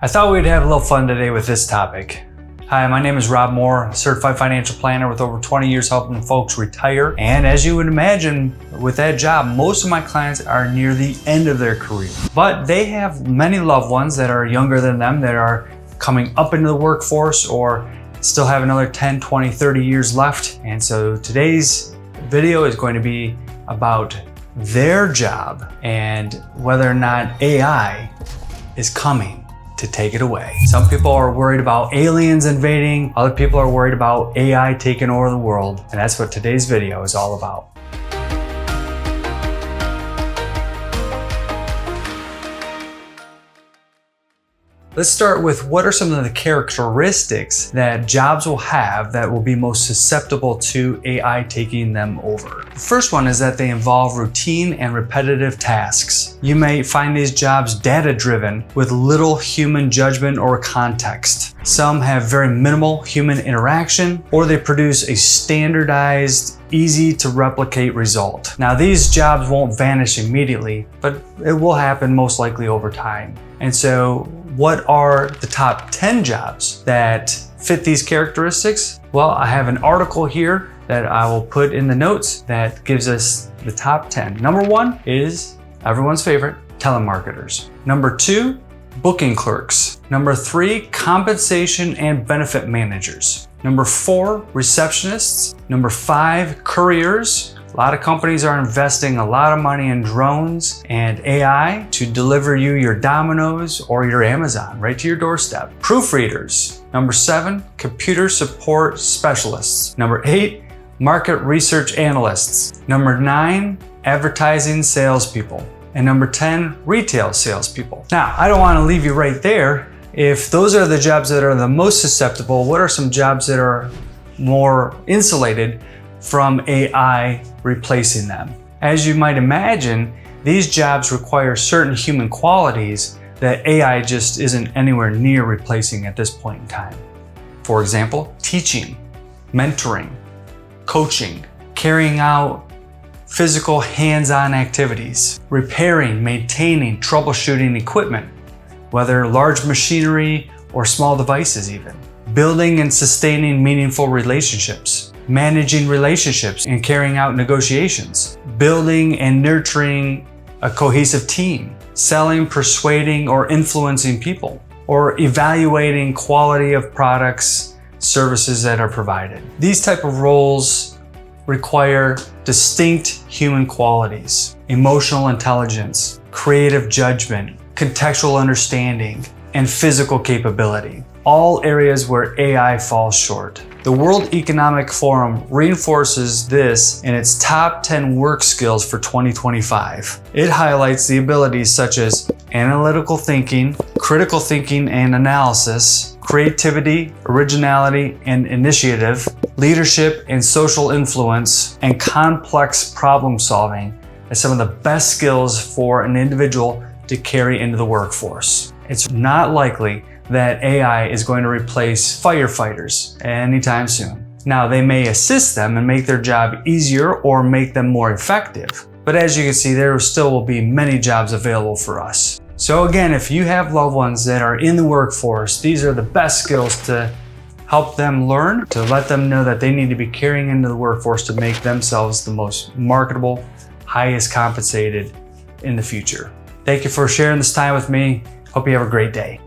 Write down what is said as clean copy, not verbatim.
I thought we'd have a little fun today with this topic. Hi, my name is Rob Moore, a certified financial planner with over 20 years helping folks retire. And as you would imagine, with that job, most of my clients are near the end of their career. But they have many loved ones that are younger than them that are coming up into the workforce or still have another 10, 20, 30 years left. And so today's video is going to be about their job and whether or not AI is coming to take it away. Some people are worried about aliens invading, other people are worried about AI taking over the world, and that's what today's video is all about. Let's start with what are some of the characteristics that jobs will have that will be most susceptible to AI taking them over. The first one is that they involve routine and repetitive tasks. You may find these jobs data-driven with little human judgment or context. Some have very minimal human interaction, or they produce a standardized, easy to replicate result. Now, these jobs won't vanish immediately, but it will happen most likely over time. And so what are the top 10 jobs that fit these characteristics? Well, I have an article here that I will put in the notes that gives us the top 10. Number 1 is everyone's favorite, telemarketers. Number 2, booking clerks. Number 3, compensation and benefit managers. Number 4, receptionists. Number 5, couriers. A lot of companies are investing a lot of money in drones and AI to deliver you your Domino's or your Amazon right to your doorstep. Proofreaders. Number 7, computer support specialists. Number 8, market research analysts. Number 9, advertising salespeople. And number 10, retail salespeople. Now, I don't want to leave you right there. If those are the jobs that are the most susceptible, what are some jobs that are more insulated from AI replacing them? As you might imagine, these jobs require certain human qualities that AI just isn't anywhere near replacing at this point in time. For example, teaching, mentoring, coaching, carrying out physical hands-on activities, repairing, maintaining, troubleshooting equipment, whether large machinery or small devices even, building and sustaining meaningful relationships, managing relationships and carrying out negotiations, building and nurturing a cohesive team, selling, persuading, or influencing people, or evaluating quality of products, services that are provided. These type of roles require distinct human qualities, emotional intelligence, creative judgment, contextual understanding, and physical capability, all areas where AI falls short. The World Economic Forum reinforces this in its top 10 work skills for 2025. It highlights the abilities such as analytical thinking, critical thinking and analysis, creativity, originality and initiative, leadership and social influence, and complex problem solving as some of the best skills for an individual to carry into the workforce. It's not likely that AI is going to replace firefighters anytime soon. Now, they may assist them and make their job easier or make them more effective. But as you can see, there still will be many jobs available for us. So again, if you have loved ones that are in the workforce, these are the best skills to help them learn, to let them know that they need to be carrying into the workforce to make themselves the most marketable, highest compensated in the future. Thank you for sharing this time with me. Hope you have a great day.